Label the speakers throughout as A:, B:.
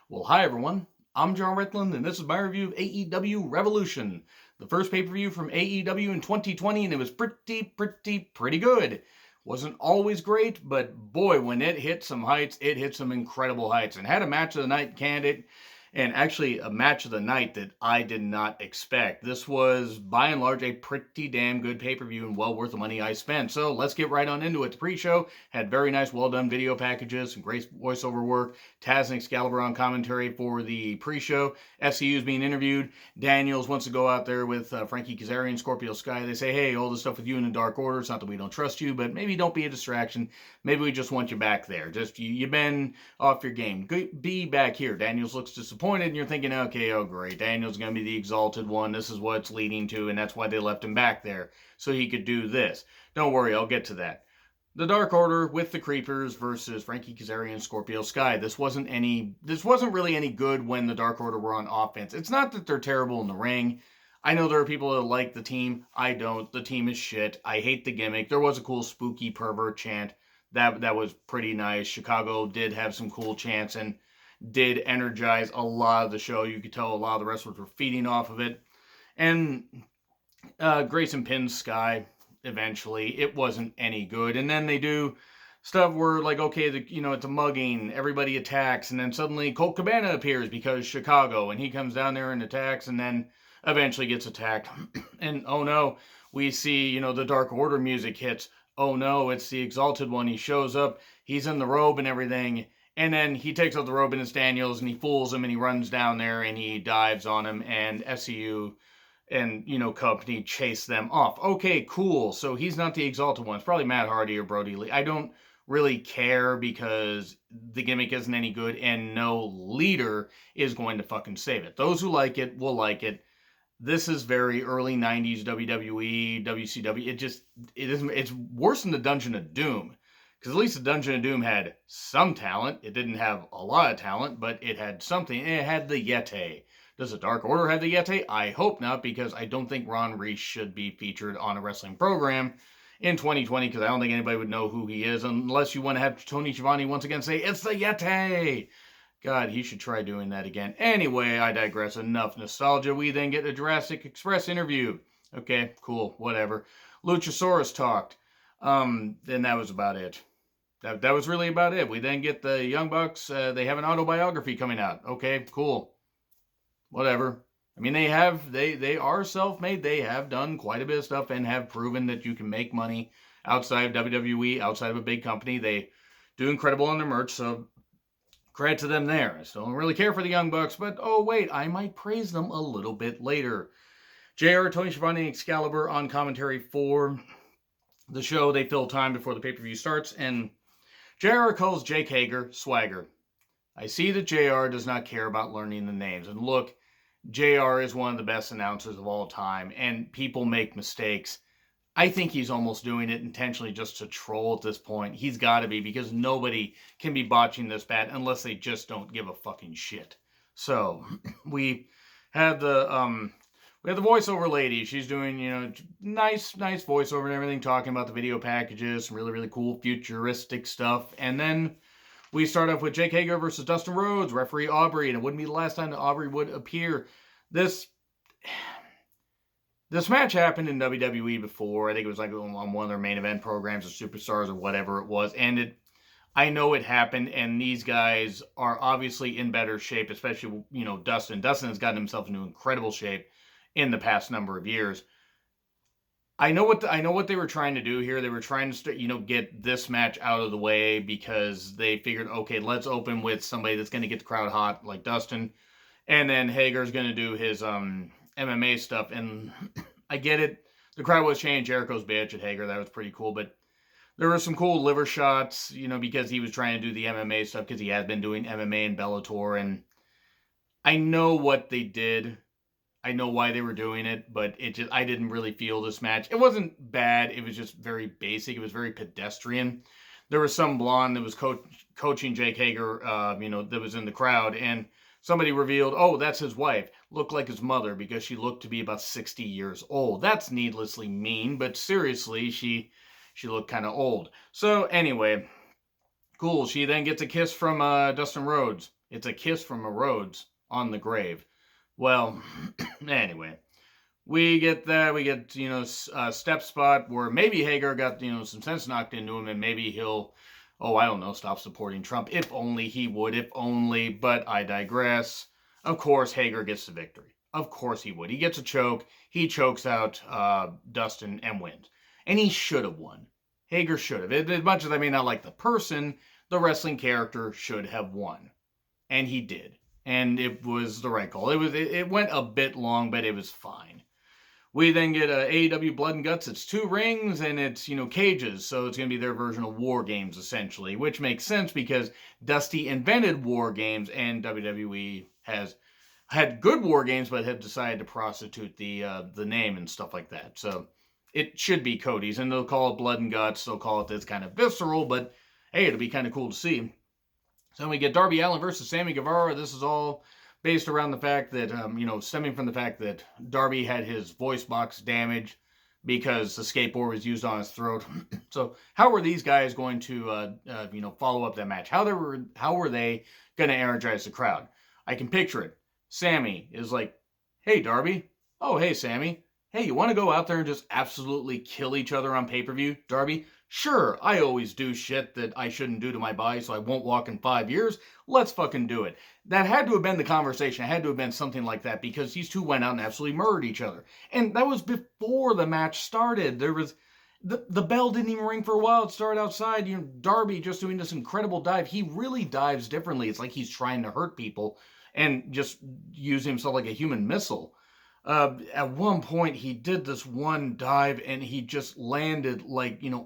A: Well, hi everyone. I'm John Rickland, and this is my review of AEW Revolution, the first pay-per-view from AEW in 2020, and it was pretty good. Wasn't always great, but boy, when it hit some heights, it hit some incredible heights, and had a match of the night candidate, and actually a match of the night that I did not expect. This was, by and large, a pretty damn good pay-per-view and well worth the money I spent. So let's get right on into it. The pre-show had very nice, well-done video packages, some great voiceover work. Taz and Excalibur on commentary for the pre-show. SCU is being interviewed. Daniels wants to go out there with Frankie Kazarian, Scorpio Sky. They say, hey, all this stuff with you in the Dark Order, it's not that we don't trust you, but maybe don't be a distraction. Maybe we just want you back there. Just, you've been off your game. Be back here. Daniels looks disappointed, and you're thinking, okay, oh great, Daniels going to be the exalted one. This is what it's leading to, and that's why they left him back there, so he could do this. Don't worry, I'll get to that. The Dark Order with the Creepers versus Frankie Kazarian and Scorpio Sky. This wasn't really any good when the Dark Order were on offense. It's not that they're terrible in the ring. I know there are people that like the team. I don't. The team is shit. I hate the gimmick. There was a cool spooky pervert chant. That was pretty nice. Chicago did have some cool chants and did energize a lot of the show. You could tell a lot of the wrestlers were feeding off of it. And Grayson pins Sky eventually. It wasn't any good. And then they do stuff where, like, okay, it's a mugging, everybody attacks, and then suddenly Colt Cabana appears because Chicago, and he comes down there and attacks, and then eventually gets attacked. And oh no, we see, the Dark Order music hits. Oh no, it's the Exalted One. He shows up, he's in the robe and everything, and then he takes off the robe and it's Daniels, and he fools him, and he runs down there, and he dives on him, and SCU and, company chase them off. Okay, cool. So he's not the Exalted One. It's probably Matt Hardy or Brody Lee. I don't really care because the gimmick isn't any good and no leader is going to fucking save it. Those who like it will like it. This is very early 90s WWE, WCW. It's worse than the Dungeon of Doom. Because at least the Dungeon of Doom had some talent. It didn't have a lot of talent, but it had something. It had the Yeti. Does the Dark Order have the Yeti? I hope not, because I don't think Ron Reese should be featured on a wrestling program in 2020, because I don't think anybody would know who he is, unless you want to have Tony Schiavone once again say, it's the Yeti! God, he should try doing that again. Anyway, I digress. Enough nostalgia. We then get a Jurassic Express interview. Okay, cool, whatever. Luchasaurus talked. Then that was about it. That was really about it. We then get the Young Bucks. They have an autobiography coming out. Okay, cool. Whatever. I mean, they are self-made. They have done quite a bit of stuff and have proven that you can make money outside of WWE, outside of a big company. They do incredible on their merch, so credit to them there. I still don't really care for the Young Bucks, but oh wait, I might praise them a little bit later. JR, Tony Schiavone, and Excalibur on commentary for the show. They fill time before the pay-per-view starts, and JR calls Jake Hager swagger. I see that JR does not care about learning the names, and look, JR is one of the best announcers of all time, and people make mistakes. I think he's almost doing it intentionally just to troll at this point. He's got to be, because nobody can be botching this bad unless they just don't give a fucking shit. So, we had the voiceover lady. She's doing, nice voiceover and everything, talking about the video packages, some really, really cool futuristic stuff. And then we start off with Jake Hager versus Dustin Rhodes, referee Aubrey, and it wouldn't be the last time that Aubrey would appear. This match happened in WWE before. I think it was like on one of their main event programs, or Superstars, or whatever it was. And I know it happened, and these guys are obviously in better shape, especially, Dustin. Dustin has gotten himself into incredible shape in the past number of years. I know what they were trying to do here. They were trying to get this match out of the way, because they figured, okay, let's open with somebody that's going to get the crowd hot, like Dustin, and then Hager's going to do his MMA stuff. And I get it. The crowd was chanting Jericho's bitch at Hager. That was pretty cool. But there were some cool liver shots, because he was trying to do the MMA stuff, because he has been doing MMA and Bellator. And I know what they did. I know why they were doing it, but I didn't really feel this match. It wasn't bad. It was just very basic. It was very pedestrian. There was some blonde that was coaching Jake Hager, that was in the crowd, and somebody revealed, oh, that's his wife. Looked like his mother, because she looked to be about 60 years old. That's needlessly mean, but seriously, she looked kind of old. So anyway, cool. She then gets a kiss from Dustin Rhodes. It's a kiss from a Rhodes on the grave. Well, anyway, we get that. We get, a step spot where maybe Hager got, some sense knocked into him, and maybe he'll, oh, I don't know, stop supporting Trump. If only he would, if only, but I digress. Of course, Hager gets the victory. Of course he would. He gets a choke. He chokes out Dustin and wins. And he should have won. Hager should have. As much as I may not like the person, the wrestling character should have won. And he did. And it was the right call. It went a bit long, but it was fine. We then get AEW Blood and Guts. It's 2 rings and it's, cages. So it's going to be their version of War Games, essentially. Which makes sense because Dusty invented War Games and WWE has had good War Games, but have decided to prostitute the name and stuff like that. So it should be Cody's, and they'll call it Blood and Guts. They'll call it this kind of visceral, but hey, it'll be kind of cool to see. So we get Darby Allin versus Sammy Guevara. This is all based around the fact that, stemming from the fact that Darby had his voice box damaged because the skateboard was used on his throat. So how were these guys going to, follow up that match? How were they going to energize the crowd? I can picture it. Sammy is like, hey, Darby. Oh, hey, Sammy. Hey, you want to go out there and just absolutely kill each other on pay-per-view, Darby? Sure, I always do shit that I shouldn't do to my body so I won't walk in 5 years. Let's fucking do it. That had to have been the conversation. It had to have been something like that because these two went out and absolutely murdered each other. And that was before the match started. There was... The bell didn't even ring for a while. It started outside. Darby just doing this incredible dive. He really dives differently. It's like he's trying to hurt people and just use himself like a human missile. At one point, he did this one dive, and he just landed,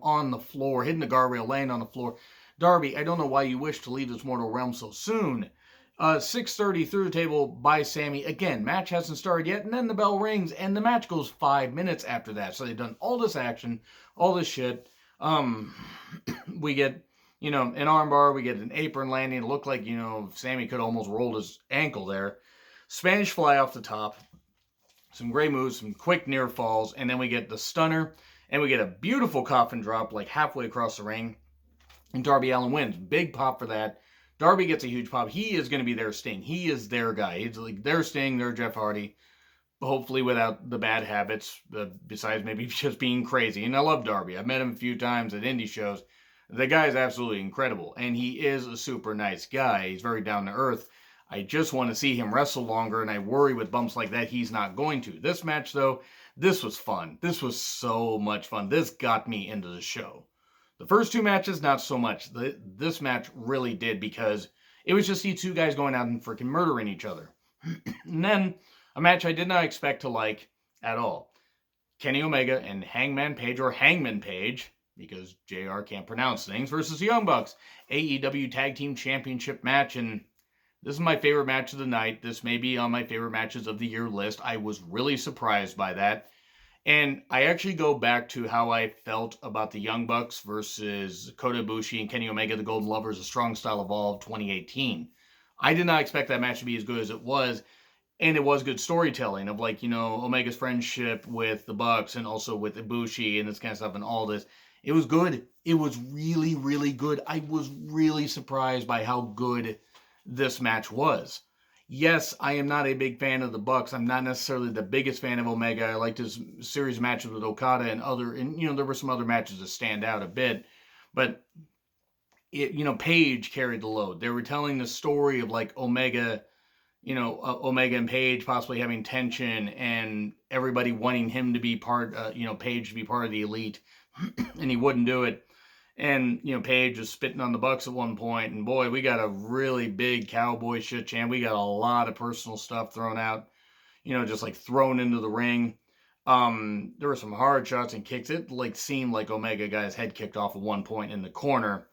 A: on the floor, hitting the guardrail, laying on the floor. Darby, I don't know why you wish to leave this mortal realm so soon. 6:30 through the table by Sammy. Again, match hasn't started yet, and then the bell rings, and the match goes 5 minutes after that. So they've done all this action, all this shit. We get... an armbar, we get an apron landing. It looked like, Sammy could almost roll his ankle there. Spanish fly off the top. Some great moves, some quick near falls. And then we get the stunner. And we get a beautiful coffin drop like halfway across the ring. And Darby Allin wins. Big pop for that. Darby gets a huge pop. He is going to be their Sting. He is their guy. He's like their Sting, their Jeff Hardy. Hopefully without the bad habits. Besides maybe just being crazy. And I love Darby. I've met him a few times at indie shows. The guy is absolutely incredible, and he is a super nice guy. He's very down to earth. I just want to see him wrestle longer, and I worry with bumps like that he's not going to. This match, though, this was fun. This was so much fun. This got me into the show. The first 2 matches, not so much. This match really did because it was just these 2 guys going out and freaking murdering each other. And then a match I did not expect to like at all. Kenny Omega and Hangman Page, or Hangman Page, because JR can't pronounce things, versus the Young Bucks. AEW Tag Team Championship match, and this is my favorite match of the night. This may be on my favorite matches of the year list. I was really surprised by that. And I actually go back to how I felt about the Young Bucks versus Kota Ibushi and Kenny Omega, the Golden Lovers, A Strong Style Evolved 2018. I did not expect that match to be as good as it was. And it was good storytelling of Omega's friendship with the Bucks and also with Ibushi and this kind of stuff and all this. It was good. It was really, really good. I was really surprised by how good this match was. Yes, I am not a big fan of the Bucks. I'm not necessarily the biggest fan of Omega. I liked his series of matches with Okada and there were some other matches that stand out a bit. But, Page carried the load. They were telling the story of Omega, Omega and Page possibly having tension and everybody wanting him to be Page to be part of the Elite. And he wouldn't do it. And, Page was spitting on the Bucks at one point. And boy, we got a really big cowboy shit chant. We got a lot of personal stuff thrown out, just thrown into the ring. There were some hard shots and kicks. It seemed like Omega got his head kicked off at one point in the corner.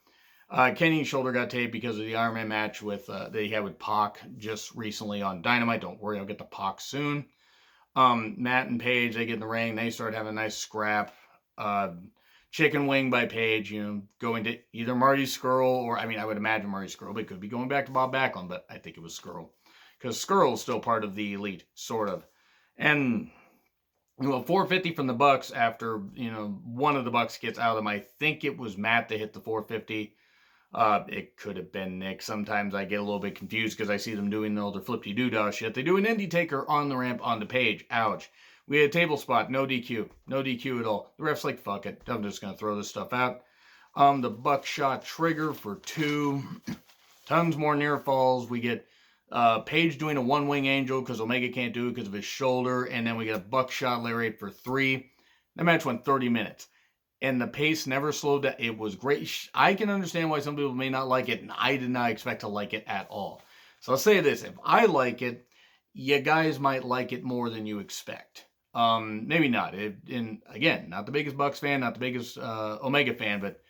A: Kenny's shoulder got taped because of the Iron Man match that he had with Pac just recently on Dynamite. Don't worry, I'll get to Pac soon. Matt and Page, they get in the ring. They start having a nice scrap. Chicken wing by Page, going to either Marty Scurll or, I would imagine Marty Scurll, but it could be going back to Bob Backlund, but I think it was Scurll. Because Scurll is still part of the Elite, sort of. And, 450 from the Bucks after, one of the Bucks gets out of them. I think it was Matt that hit the 450. It could have been Nick. Sometimes I get a little bit confused because I see them doing all their flippy-doo-dah shit. They do an indie taker on the ramp on the page. Ouch. We had a table spot. No DQ. No DQ at all. The ref's like, fuck it. I'm just going to throw this stuff out. The buckshot trigger for 2. Tons more near falls. We get Page doing a one-wing angel because Omega can't do it because of his shoulder. And then we get a buckshot lariat for 3. That match went 30 minutes. And the pace never slowed down. It was great. I can understand why some people may not like it, and I did not expect to like it at all. So I'll say this. If I like it, you guys might like it more than you expect. Maybe not. And again, not the biggest Bucks fan, not the biggest Omega fan, but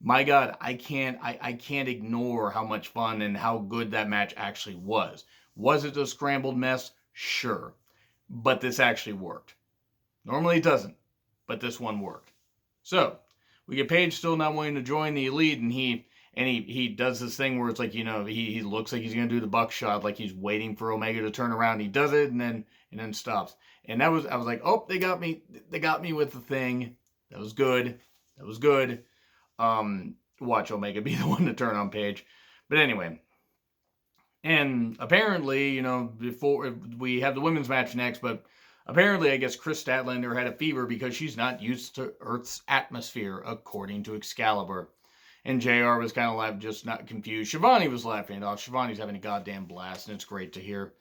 A: my God, I can't ignore how much fun and how good that match actually was. Was it a scrambled mess? Sure. But this actually worked. Normally it doesn't, but this one worked. So, we get Page still not wanting to join the Elite, and he does this thing where it's like, he looks like he's going to do the buckshot, like he's waiting for Omega to turn around. He does it, and then stops. And I was like, oh, they got me with the thing. That was good. Watch Omega be the one to turn on Page. But anyway, and apparently, before we have the women's match next, but apparently, I guess Chris Statlander had a fever because she's not used to Earth's atmosphere, according to Excalibur. And JR was kind of like just not confused. Shivani was laughing it off. Shivani's having a goddamn blast, and it's great to hear.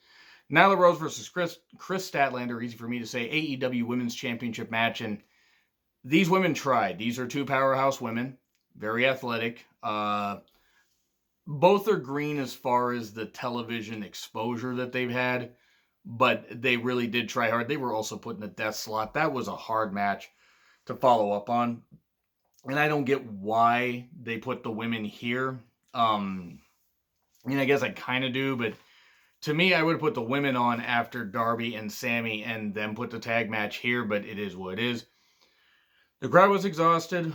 A: Nyla Rose versus Chris Statlander, easy for me to say, AEW Women's Championship match. And these women tried. These are 2 powerhouse women, very athletic. Both are green as far as the television exposure that they've had. But they really did try hard. They were also put in the death slot. That was a hard match to follow up on. And I don't get why they put the women here. I guess I kind of do. But to me, I would have put the women on after Darby and Sammy and then put the tag match here. But it is what it is. The crowd was exhausted.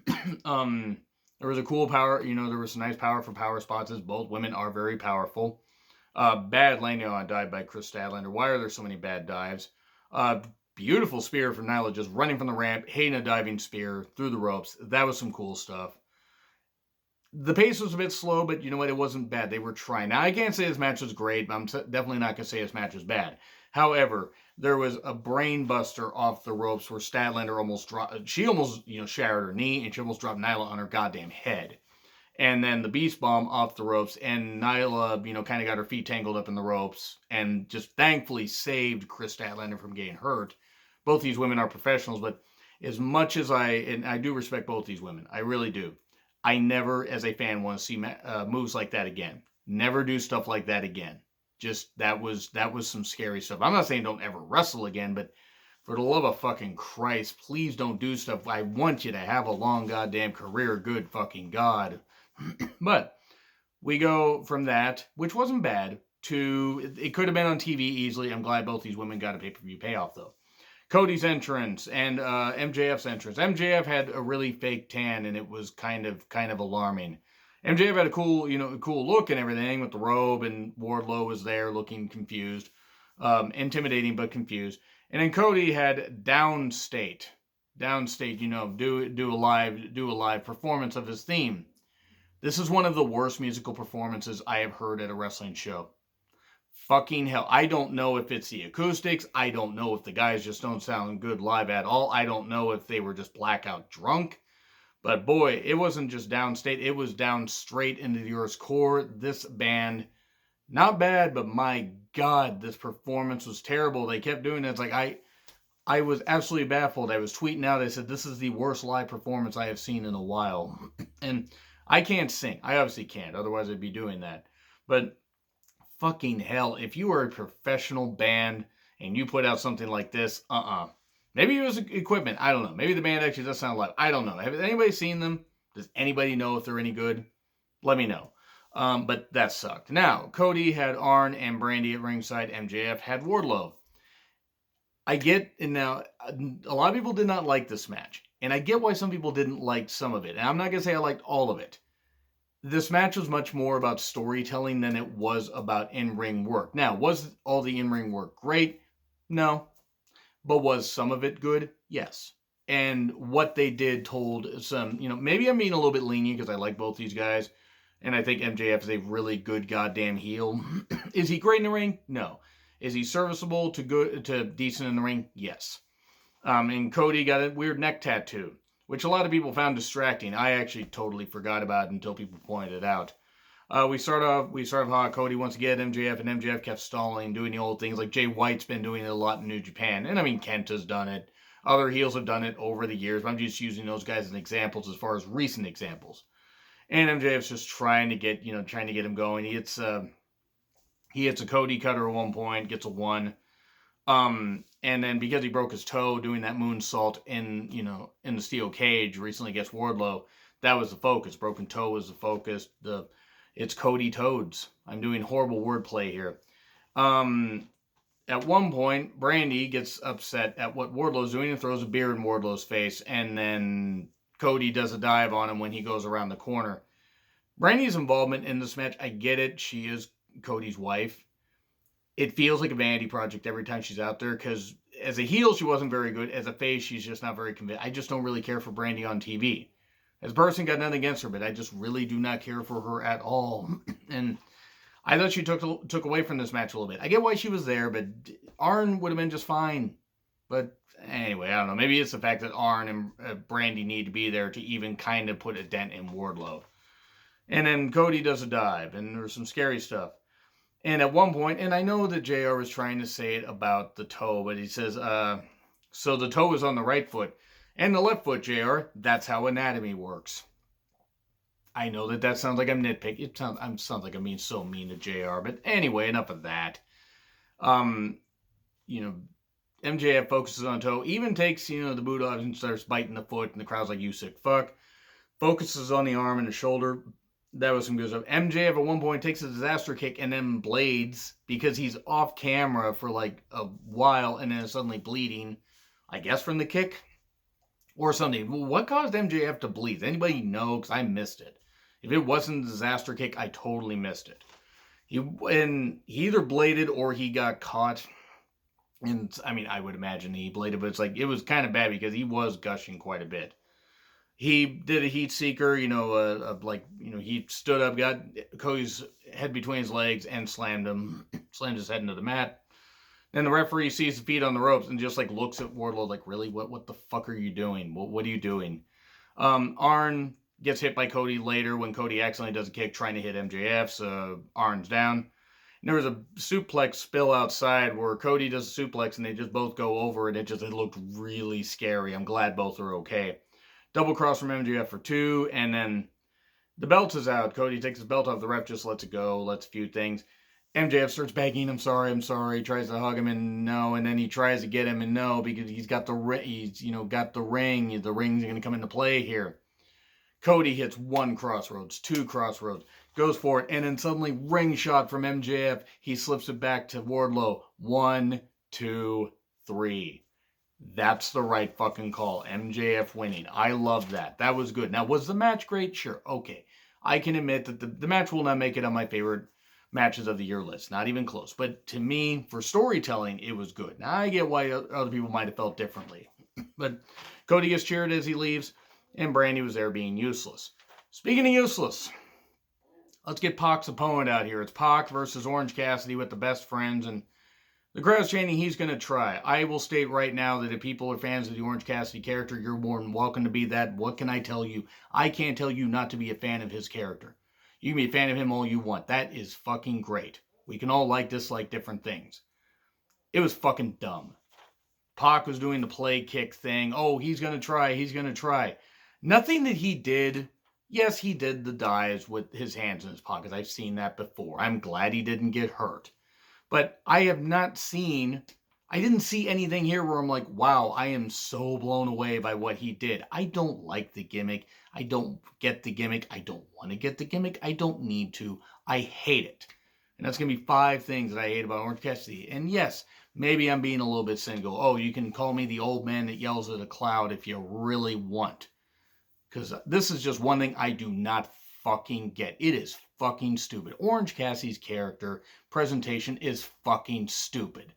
A: There was a cool power. There was some nice power for power spots, as both women are very powerful. Bad landing on a dive by Chris Statlander. Why are there so many bad dives? Beautiful spear from Nyla, just running from the ramp, hitting a diving spear through the ropes. That was some cool stuff. The pace was a bit slow, but you know what? It wasn't bad. They were trying. Now, I can't say this match was great, but I'm definitely not going to say this match was bad. However, there was a brain buster off the ropes where Statlander almost dropped. She almost, shattered her knee, and she almost dropped Nyla on her goddamn head. And then the Beast Bomb off the ropes, and Nyla, kind of got her feet tangled up in the ropes, and just thankfully saved Chris Statlander from getting hurt. Both these women are professionals, but as much as I do respect both these women, I really do. I never, as a fan, want to see moves like that again. Never do stuff like that again. Just, that was some scary stuff. I'm not saying don't ever wrestle again, but for the love of fucking Christ, please don't do stuff. I want you to have a long goddamn career, good fucking God. But we go from that, which wasn't bad, to it could have been on TV easily. I'm glad both these women got a pay-per-view payoff, though. Cody's entrance and MJF's entrance. MJF had a really fake tan, and it was kind of alarming. MJF had a cool look and everything with the robe, and Wardlow was there looking confused, intimidating but confused. And then Cody had downstate, do a live performance of his theme. This is one of the worst musical performances I have heard at a wrestling show. Fucking hell. I don't know if it's the acoustics. I don't know if the guys just don't sound good live at all. I don't know if they were just blackout drunk. But boy, it wasn't just downstate. It was down straight into the Earth's core. This band, not bad, but my God, this performance was terrible. They kept doing it. It's like I was absolutely baffled. I was tweeting out. I said, this is the worst live performance I have seen in a while. And I can't sing. I obviously can't. Otherwise, I'd be doing that. But fucking hell, if you are a professional band and you put out something like this, Maybe it was equipment. I don't know. Maybe the band actually does sound live. I don't know. Have anybody seen them? Does anybody know if they're any good? Let me know. But that sucked. Now, Cody had Arn and Brandy at ringside. MJF had Wardlow. I get, and now, a lot of people did not like this match. And I get why some people didn't like some of it. And I'm not going to say I liked all of it. This match was much more about storytelling than it was about in-ring work. Now, was all the in-ring work great? No. But was some of it good? Yes. And what they did told some, maybe I'm being a little bit lenient because I like both these guys. And I think MJF is a really good goddamn heel. Is he great in the ring? No. Is he serviceable to good to decent in the ring? Yes. And Cody got a weird neck tattoo, which a lot of people found distracting. I actually totally forgot about it until people pointed it out. We start off how Cody wants to get MJF, and MJF kept stalling, doing the old things like Jay White's been doing it a lot in New Japan, and I mean Kenta's done it. Other heels have done it over the years, but I'm just using those guys as examples as far as recent examples. And MJF's just trying to get him going. He hits a Cody cutter at one point, gets a 1. And then because he broke his toe doing that moonsault in the steel cage recently against Wardlow, that was the focus. Broken toe was the focus. It's Cody Toads. I'm doing horrible wordplay here. At one point, Brandy gets upset at what Wardlow's doing and throws a beer in Wardlow's face, and then Cody does a dive on him when he goes around the corner. Brandy's involvement in this match, I get it. She is Cody's wife. It feels like a vanity project every time she's out there, because as a heel, she wasn't very good. As a face, she's just not very convinced. I just don't really care for Brandy on TV. As a person, got nothing against her, but I just really do not care for her at all. And I thought she took away from this match a little bit. I get why she was there, but Arn would have been just fine. But anyway, I don't know. Maybe it's the fact that Arn and Brandy need to be there to even kind of put a dent in Wardlow. And then Cody does a dive, and there's some scary stuff. And at one point, and I know that JR was trying to say it about the toe, but he says, so the toe is on the right foot. And the left foot, JR, that's how anatomy works. I know that sounds like I'm nitpicking. It sounds like I'm being so mean to JR. But anyway, enough of that. MJF focuses on toe. Even takes, the boot off and starts biting the foot. And the crowd's like, you sick fuck. Focuses on the arm and the shoulder. That was some good stuff. MJF at one point takes a disaster kick and then blades because he's off camera for like a while and then is suddenly bleeding. I guess from the kick. Or something. Well, what caused MJF to bleed? Does anybody know? Because I missed it. If it wasn't a disaster kick, I totally missed it. He either bladed or he got caught. And I mean, I would imagine he bladed, but it was kind of bad because he was gushing quite a bit. He did a heat seeker, he stood up, got Cody's head between his legs and slammed his head into the mat. Then the referee sees the feet on the ropes and just looks at Wardlow like, really? What the fuck are you doing? What are you doing? Arn gets hit by Cody later when Cody accidentally does a kick trying to hit MJF, so Arn's down. And there was a suplex spill outside where Cody does a suplex and they just both go over it. It looked really scary. I'm glad both are okay. Double cross from MJF for 2, and then the belt is out. Cody takes his belt off. The ref just lets it go, lets a few things. MJF starts begging, I'm sorry, tries to hug him and no, and then he tries to get him and no, because he's got the ring, the ring's going to come into play here. Cody hits 1 crossroads, 2 crossroads, goes for it, and then suddenly ring shot from MJF, he slips it back to Wardlow, 1, 2, 3. That's the right fucking call, MJF winning. I love that. That was good. Now, was the match great? Sure, okay. I can admit that the match will not make it on my favorite matches of the year list. Not even close. But to me, for storytelling, it was good. Now, I get why other people might have felt differently. But Cody gets cheered as he leaves, and Brandy was there being useless. Speaking of useless, let's get Pac's opponent out here. It's Pac versus Orange Cassidy with the best friends, and the crowd's chanting he's going to try. I will state right now that if people are fans of the Orange Cassidy character, you're more than welcome to be that. What can I tell you? I can't tell you not to be a fan of his character. You can be a fan of him all you want. That is fucking great. We can all dislike different things. It was fucking dumb. Pac was doing the play kick thing. Oh, he's going to try. Nothing that he did. Yes, he did the dives with his hands in his pockets. I've seen that before. I'm glad he didn't get hurt. But I didn't see anything here where I'm like, wow, I am so blown away by what he did. I don't like the gimmick. I don't get the gimmick. I don't want to get the gimmick. I don't need to. I hate it. And that's going to be 5 things that I hate about Orange Cassidy. And yes, maybe I'm being a little bit cynical. Oh, you can call me the old man that yells at a cloud if you really want. Because this is just one thing I do not fucking get. It is fucking stupid. Orange Cassidy's character presentation is fucking stupid.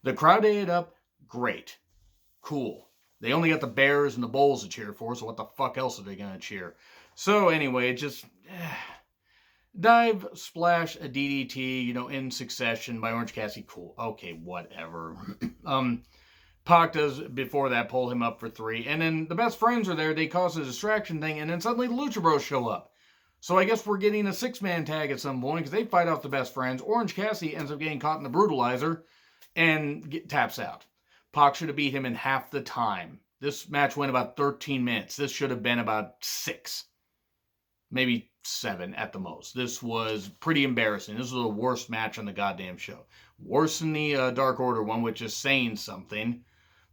A: The crowd ate it up. Great. Cool. They only got the Bears and the Bulls to cheer for, so what the fuck else are they going to cheer? So anyway, just dive, splash, a DDT, in succession by Orange Cassidy. Cool. Okay, whatever. Pac does, before that, pull him up for 3. And then the best friends are there. They cause a distraction thing. And then suddenly the Lucha Bros show up. So I guess we're getting a 6-man tag at some point because they fight off the best friends. Orange Cassidy ends up getting caught in the brutalizer and taps out. Pac should have beat him in half the time. This match went about 13 minutes. This should have been about 6. Maybe 7 at the most. This was pretty embarrassing. This was the worst match on the goddamn show. Worse than the Dark Order one, which is saying something.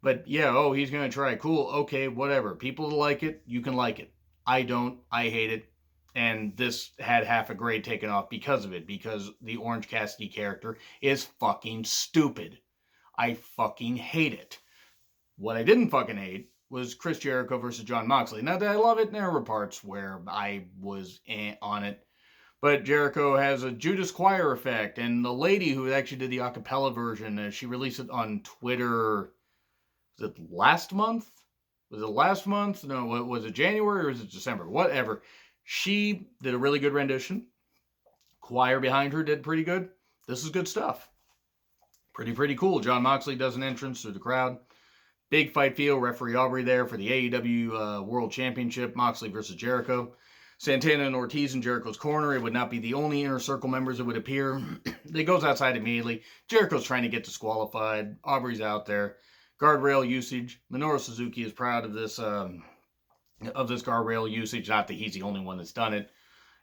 A: But yeah, he's going to try. Cool, okay, whatever. People like it, you can like it. I don't. I hate it. And this had half a grade taken off because of it. Because the Orange Cassidy character is fucking stupid. I fucking hate it. What I didn't fucking hate was Chris Jericho versus Jon Moxley. Not that I love it, there were parts where I was on it. But Jericho has a Judas Choir effect. And the lady who actually did the acapella version, she released it on Twitter. Was it last month? Was it last month? No, was it January or was it December? Whatever. She did a really good rendition. Choir behind her did pretty good. This is good stuff. Pretty cool. Jon Moxley does an entrance through the crowd. Big fight feel. Referee Aubrey there for the AEW World Championship. Moxley versus Jericho. Santana and Ortiz in Jericho's corner. It would not be the only Inner Circle members that would appear. It goes outside immediately. Jericho's trying to get disqualified. Aubrey's out there. Guardrail usage. Minoru Suzuki is proud of this guardrail usage. Not that he's the only one that's done it.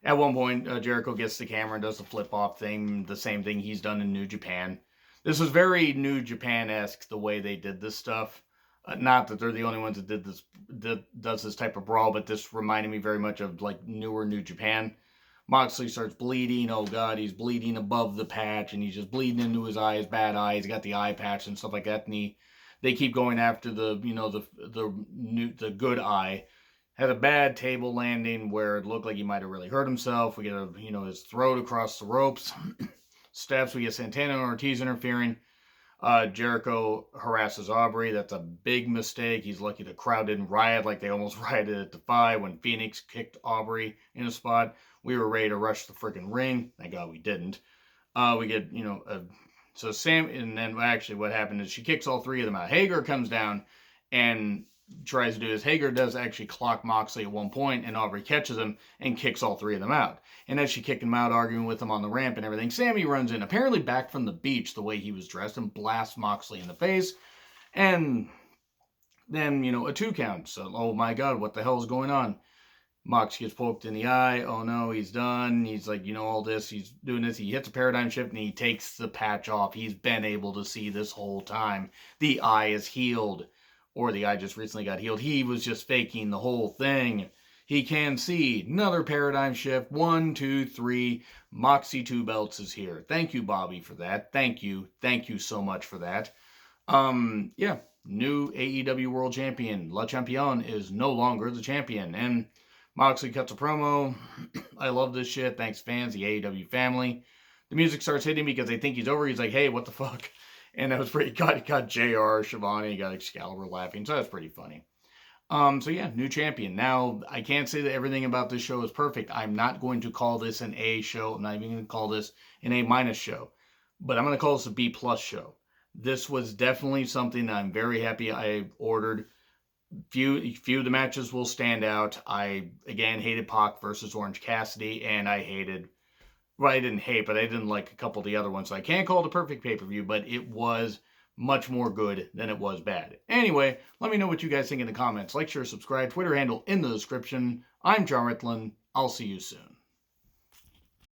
A: At one point, Jericho gets the camera and does the flip-off thing. The same thing he's done in New Japan. This was very New Japan-esque, the way they did this stuff. Not that they're the only ones that does this type of brawl, but this reminded me very much of like newer New Japan. Moxley starts bleeding. Oh God, he's bleeding above the patch, and he's just bleeding into his eye, his bad eye. He's got the eye patch and stuff like that, and they keep going after the good eye. Had a bad table landing where it looked like he might have really hurt himself. We get his throat across the ropes. Steps. We get Santana and Ortiz interfering. Jericho harasses Aubrey. That's a big mistake. He's lucky the crowd didn't riot like they almost rioted at Defy when Phoenix kicked Aubrey in a spot. We were ready to rush the freaking ring. Thank God we didn't. We get, so Sam, and then actually what happened is she kicks all 3 of them out. Hager comes down and tries to do this. Hager does actually clock Moxley at one point, and Aubrey catches him and kicks all 3 of them out. And as she kicked him out, arguing with him on the ramp and everything, Sammy runs in, apparently back from the beach the way he was dressed, and blasts Moxley in the face. And then, a 2 count. So, oh my God, what the hell is going on? Mox gets poked in the eye. Oh no, he's done. He's like, all this. He's doing this. He hits a paradigm shift and he takes the patch off. He's been able to see this whole time. The eye is healed. Or the eye just recently got healed. He was just faking the whole thing. He can see. Another paradigm shift. 1, 2, 3. Moxie 2 belts is here. Thank you, Bobby, for that. Thank you. Thank you so much for that. Yeah. New AEW World Champion. Le Champion is no longer the champion. And Moxley cuts a promo. I love this shit. Thanks, fans. The AEW family. The music starts hitting because they think he's over. He's like, hey, what the fuck? And that was pretty good. He got JR, Shivani, got Excalibur laughing. So that's pretty funny. So yeah, new champion. Now, I can't say that everything about this show is perfect. I'm not going to call this an A show. I'm not even going to call this an A- show. But I'm going to call this a B+ show. This was definitely something I'm very happy I ordered. Few of the matches will stand out. I, again, hated Pac versus Orange Cassidy, and I didn't hate, but I didn't like a couple of the other ones. So I can't call it a perfect pay-per-view, but it was much more good than it was bad. Anyway, let me know what you guys think in the comments. Like, share, subscribe, Twitter handle in the description. I'm John Ritlin. I'll see you soon.